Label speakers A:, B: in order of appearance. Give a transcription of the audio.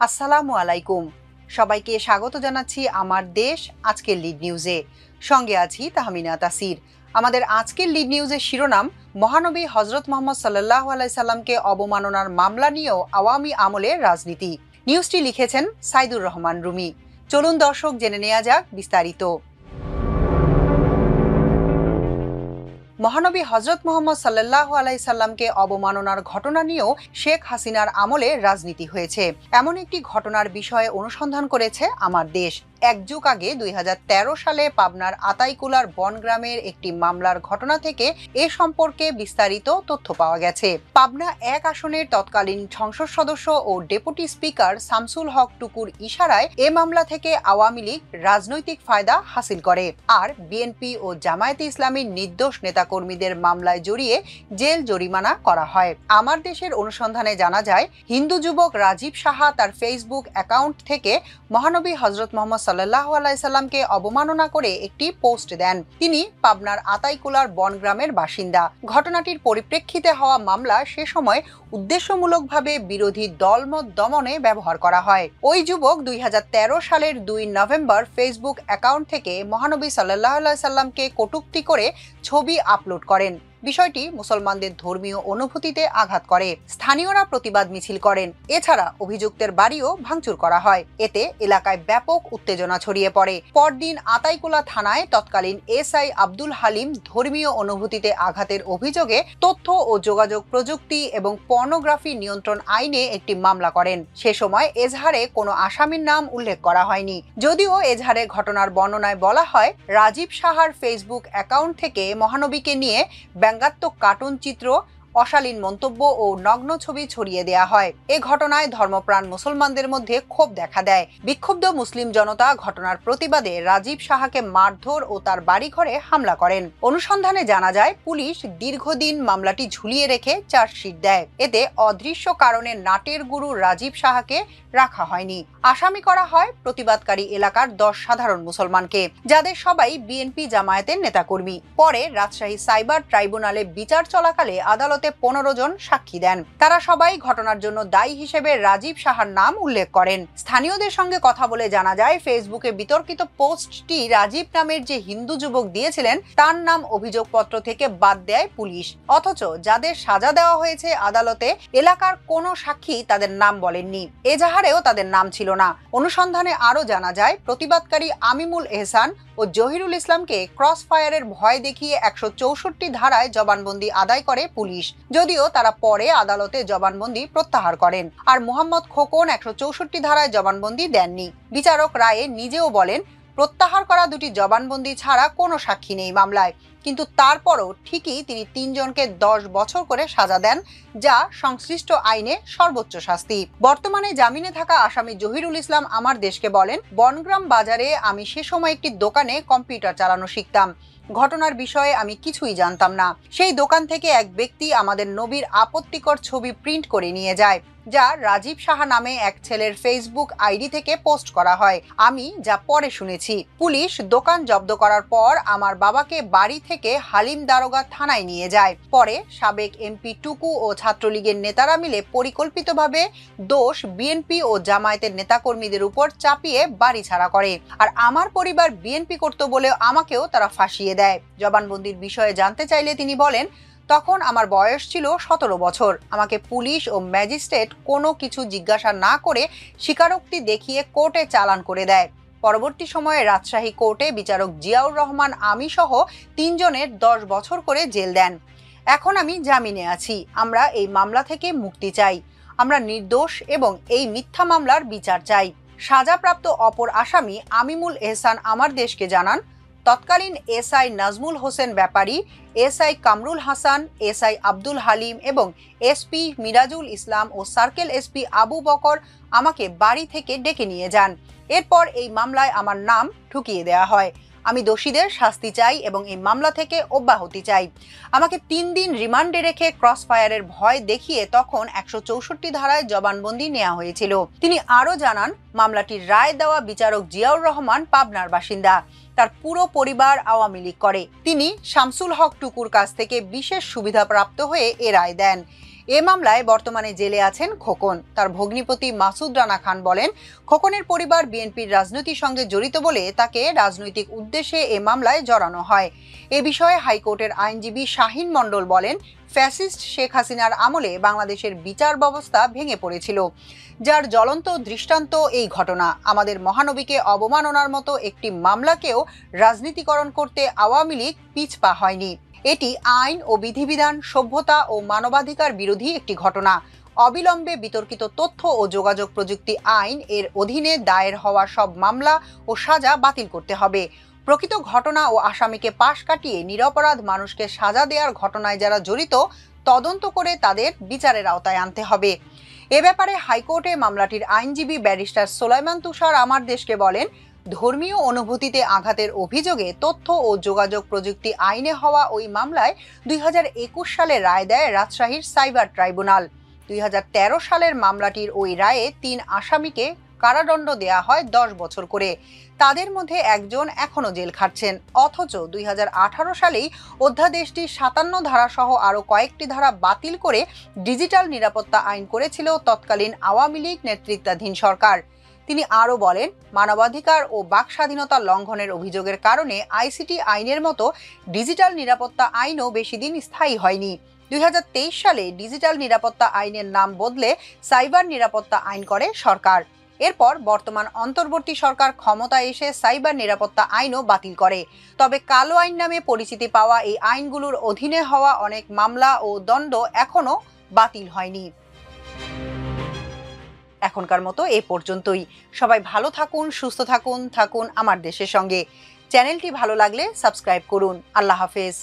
A: আসসালামু আলাইকুম। সবাইকে স্বাগত জানাচ্ছি আমার দেশ আজকের লিড নিউজে। সঙ্গে আছি তাহমিনা তাসির। আমাদের আজকের লিড নিউজের শিরোনাম, মহানবী হজরত মোহাম্মদ সাল্লাল্লাহু আলাইহি সাল্লামকে অবমাননার মামলা নিয়েও আওয়ামী আমলের রাজনীতি। নিউজটি লিখেছেন সাইদুর রহমান রুমি। চলুন দর্শক জেনে নেওয়া যাক বিস্তারিত। মহানবী হজরত মোহাম্মদ সাল্লাল্লাহু আলাইহি সাল্লামকে অবমাননার ঘটনা নিয়েও শেখ হাসিনার আমলে রাজনীতি হয়েছে। এমন একটি ঘটনার বিষয়ে অনুসন্ধান করেছে আমার দেশ। এক যুগ আগে 2013 সালে পাবনার আতাইকুলার বনগ্রামের একটি মামলার ঘটনা থেকে এ সম্পর্কে বিস্তারিত তথ্য পাওয়া গেছে। পাবনা 1 আসনের তৎকালীন সংসদ সদস্য ও ডেপুটি স্পিকার শামসুল হক টুকুর ইশারায় এ মামলা থেকে আওয়ামী লীগ রাজনৈতিক ফায়দা হাসিল করে, আর বিএনপি ও জামায়াতে ইসলামীর নির্দোষ নেতাকর্মীদের মামলায় জড়িয়ে জেল জরিমানা করা হয়। আমার দেশের অনুসন্ধানে জানা যায়, হিন্দু যুবক রাজীব সাহা তার ফেসবুক অ্যাকাউন্ট থেকে মহানবী হজরত মোহাম্মদ সাল্লাল্লাহু আলাইহি সাল্লামকে অবমাননা করে একটি পোস্ট দেন। তিনি পাবনার আতাইকুলার বনগ্রামের বাসিন্দা। ঘটনাটির পরিপ্রেক্ষিতে হওয়া মামলা সে সময় উদ্দেশ্যমূলকভাবে বিরোধী দলমত দমনে ব্যবহার করা হয়। ওই যুবক 2013 সালের 2 নভেম্বর ফেসবুক অ্যাকাউন্ট থেকে মহানবী সাল্লাল্লাহু আলাইহি সাল্লামকে কটূক্তি করে ছবি আপলোড করেন। বিষয়টি মুসলমানদের ধর্মীয় অনুভূতিতে আঘাত করে। স্থানীয়রা প্রতিবাদ মিছিল করেন। এছাড়া অভিযুক্তের বাড়িও ভাঙচুর করা হয়। এতে এলাকায় ব্যাপক উত্তেজনা ছড়িয়ে পড়ে। পরদিন আতাইকুলা থানায় তৎকালীন এসআই আব্দুল হালিম ধর্মীয় অনুভূতিতে আঘাতের অভিযোগে তথ্য ও যোগাযোগ প্রযুক্তি এবং পর্নোগ্রাফি নিয়ন্ত্রণ আইনে একটি মামলা করেন। সে সময় এজাহারে কোনো আসামির নাম উল্লেখ করা হয়নি। যদিও এজাহারে ঘটনার বর্ণনায় বলা হয়, রাজীব সাহার ফেসবুক অ্যাকাউন্ট থেকে মহানবীকে নিয়ে ব্যঙ্গাত্মক কার্টুন চিত্র, অশালীন মন্তব্য ও নগ্ন ছবি ছড়িয়ে দেয়া হয়। এ ঘটনায় ধর্মপ্রাণ মুসলমানদের মধ্যে ক্ষোভ দেখা দেয়। বিক্ষুব্ধ মুসলিম জনতা ঘটনার প্রতিবাদে রাজীব সাহাকে মারধর ও তার বাড়িঘরে হামলা করেন। অনুসন্ধানে জানা যায়, পুলিশ দীর্ঘদিন মামলাটি ঝুলিয়ে রেখে চার্জশিট দেয়। এতে অদৃশ্য কারণে নাটের গুরু রাজীব সাহাকে রাখা হয়নি। আসামি করা হয় প্রতিবাদকারী এলাকার 10 সাধারণ মুসলমানকে, যাদের সবাই বিএনপি জামায়াতের নেতাকর্মী। পরে রাজশাহী সাইবার ট্রাইব্যুনালে বিচার চলাকালে আদালতে 15 জন সাক্ষী দেন। তারা সবাই ঘটনার জন্য দায়ী হিসেবে রাজীব সাহার নাম উল্লেখ করেন। স্থানীয়দের সঙ্গে কথা বলে জানা যায়, ফেসবুকে বিতর্কিত পোস্টটি রাজীব নামের যে হিন্দু যুবক দিয়েছিলেন তার নাম অভিযোগপত্র থেকে বাদ দেয় পুলিশ। অথচ যাদের সাজা দেওয়া হয়েছে আদালতে, এলাকার কোনো সাক্ষী তাদের নাম বলেননি। এজাহারেও তাদের নাম ছিল না। অনুসন্ধানে আরও জানা যায়, প্রতিবাদকারী আমিমুল এহসান ও জহিরুল ইসলামকে ক্রস ফায়ারের ভয় দেখিয়ে 164 ধারায় জবানবন্দি আদায় করে পুলিশ। যদিও তারা পরে আদালতে জবানবন্দি প্রত্যাহার করেন। আর মোহাম্মদ খোকন 164 ধারায় জবানবন্দি দেননি। বিচারক রায়ে নিজেও বলেন, প্রত্যাহার করা দুটি জবানবন্দি ছাড়া কোনো সাক্ষী নেই মামলায়। কিন্তু তারপরও ঠিকই তিনি 3 জনকে 10 বছর করে সাজা দেন, যা সংশ্লিষ্ট আইনে সর্বোচ্চ শাস্তি। বর্তমানে জামিনে থাকা আসামি জহিরুল ইসলাম আমার দেশকে বলেন, বনগ্রাম বাজারে আমি সে সময় একটি দোকানে কম্পিউটার চালানো শিখতাম। ঘটনার বিষয়ে আমি কিছুই জানতাম না। সেই দোকান থেকে এক ব্যক্তি আমাদের নবীর আপত্তিকর ছবি প্রিন্ট করে নিয়ে যায়, যা রাজীব সাহা নামে এক ছেলের ফেসবুক আইডি থেকে পোস্ট করা হয়। আমি যা পরে শুনেছি, পুলিশ দোকান জব্দ করার পর আমার বাবাকে বাড়ি থেকে হালিম দারোগা থানায় নিয়ে যায়। পরে সাবেক এমপি টুকু ও ছাত্রলীগের নেতারা মিলে পরিকল্পিতভাবে দোষ বিএনপি ও জামায়াতের নেতাকর্মীদের উপর চাপিয়ে বাড়ি ছাড়া করে। আর আমার পরিবার বিএনপি করত বলে আমাকেও তারা ফাঁসিয়ে দেয়। জবানবন্দির বিষয়ে জানতে চাইলে তিনি বলেন, তখন আমার বয়স ছিল 17 বছর। আমাকে পুলিশ ও ম্যাজিস্ট্রেট কোনো কিছু জিজ্ঞাসা না করে স্বীকারোক্তি দেখিয়ে কোর্টে চালান করে দেয়। পরবর্তী সময়ে রাজশাহী কোর্টে বিচারক জিয়াউর রহমান আমি সহ 3 জনের 10 বছর করে জেল দেন। এখন আমি জামিনে আছি। আমরা এই মামলা থেকে মুক্তি চাই। আমরা নির্দোষ এবং এই মিথ্যা মামলার বিচার চাই। সাজাপ্রাপ্ত অপর আসামি আমিমুল এহসান আমার দেশকে জানান, তৎকালীন এসআই নাজমুল হোসেন ব্যাপারী, এসআই কামরুল হাসান, এসআই আব্দুল হালিম এবং এসপি মিরাজুল ইসলাম ও সার্কেল এসপি আবু বকর আমাকে বাড়ি থেকে ডেকে নিয়ে যান। এরপর এই মামলায় আমার নাম ঠুকিয়ে দেওয়া হয়। আমি দোষীদের শাস্তি চাই এবং এই মামলা থেকে অব্যাহতি চাই। আমাকে 3 দিন রিমান্ডে রেখে ক্রস ফায়ারের ভয় দেখিয়ে তখন 164 ধারায় জবানবন্দি নেওয়া হয়েছিল। তিনি আরও জানান, মামলাটির রায় দেওয়া বিচারক জিয়াউর রহমান পাবনার বাসিন্দা। তার পুরো পরিবার আওয়ামী লীগ করে। তিনি শামসুল হক টুকুর কাছ থেকে বিশেষ সুবিধা প্রাপ্ত হয়ে এ রায় দেন। এ মামলায় বর্তমানে জেলে আছেন খোকন। তার ভগ্নিপতি মাসুদ রানা খান বলেন, খোকনের পরিবার বিএনপির রাজনীতির সঙ্গে জড়িত বলে তাকে রাজনৈতিক উদ্দেশ্যে এ মামলায় জড়ানো হয়। এ বিষয়ে হাইকোর্টের আইনজীবী শাহিন মণ্ডল বলেন, ফ্যাসিস্ট শেখ হাসিনার আমলে বাংলাদেশের বিচার ব্যবস্থা ভেঙে পড়েছিল, যার জ্বলন্ত দৃষ্টান্ত এই ঘটনা। আমাদের মহানবীকে অবমাননার মতো একটি মামলাকেও রাজনীতিকরণ করতে আওয়ামী লীগ পিছপা হয়নি। এটি আইন ও বিধিবিধান, সভ্যতা ও মানবাধিকার বিরোধী একটি ঘটনা। অবিলম্বে বিতর্কিত তথ্য ও যোগাযোগ প্রযুক্তি আইন এর অধীনে দায়ের হওয়া সব মামলা ও সাজা বাতিল করতে হবে। প্রকৃত ঘটনা ও আসামিকে পাশ কাটিয়ে নিরপরাধ মানুষকে সাজা দেওয়ার ঘটনায় যারা জড়িত তদন্ত করে তাদের বিচারের আওতায় আনতে হবে। এ ব্যাপারে হাইকোর্টে মামলাটির আইনজীবী ব্যারিস্টার সোলাইমান তুষার আমার দেশকে বলেন, ধর্মীয় অনুভূতিতে আঘাতের অভিযোগে তথ্য ও যোগাযোগ প্রযুক্তি আইনে হওয়া ওই মামলায় 2021 সালে রায় দেয় রাজশাহীর সাইবার ট্রাইব্যুনাল। 2013 সালের মামলাটির ওই রায়ে 3 আসামিকে কারাদণ্ড দেয়া হয় 10 বছর করে। তাদের মধ্যে একজন এখনো জেল খাটছেন। অথচ 2018 সালেই অধ্যাদেশটি 57 ধারা সহ আরও কয়েকটি ধারা বাতিল করে ডিজিটাল নিরাপত্তা আইন করেছিল তৎকালীন আওয়ামী লীগ নেতৃত্বাধীন সরকার। তিনি আরও বলেন, মানবাধিকার ও বাক স্বাধীনতা লঙ্ঘনের অভিযোগের কারণে আইসিটি আইনের মতো ডিজিটাল নিরাপত্তা আইনও বেশি দিন স্থায়ী হয়নি। 2023 সালে ডিজিটাল নিরাপত্তা আইনের নাম বদলে সাইবার নিরাপত্তা আইন করে সরকার। এরপর বর্তমান অন্তর্বর্তী সরকার ক্ষমতায় এসে সাইবার নিরাপত্তা আইনও বাতিল করে। তবে কালো আইন নামে পরিচিতি পাওয়া এই আইনগুলোর অধীনে হওয়া অনেক মামলা ও দণ্ড এখনও বাতিল হয়নি। এখনকার মতো এ পর্যন্তই। সবাই ভালো থাকুন, সুস্থ থাকুন আমার দেশের সঙ্গে। চ্যানেলটি ভালো লাগলে সাবস্ক্রাইব করুন। আল্লাহ হাফেজ।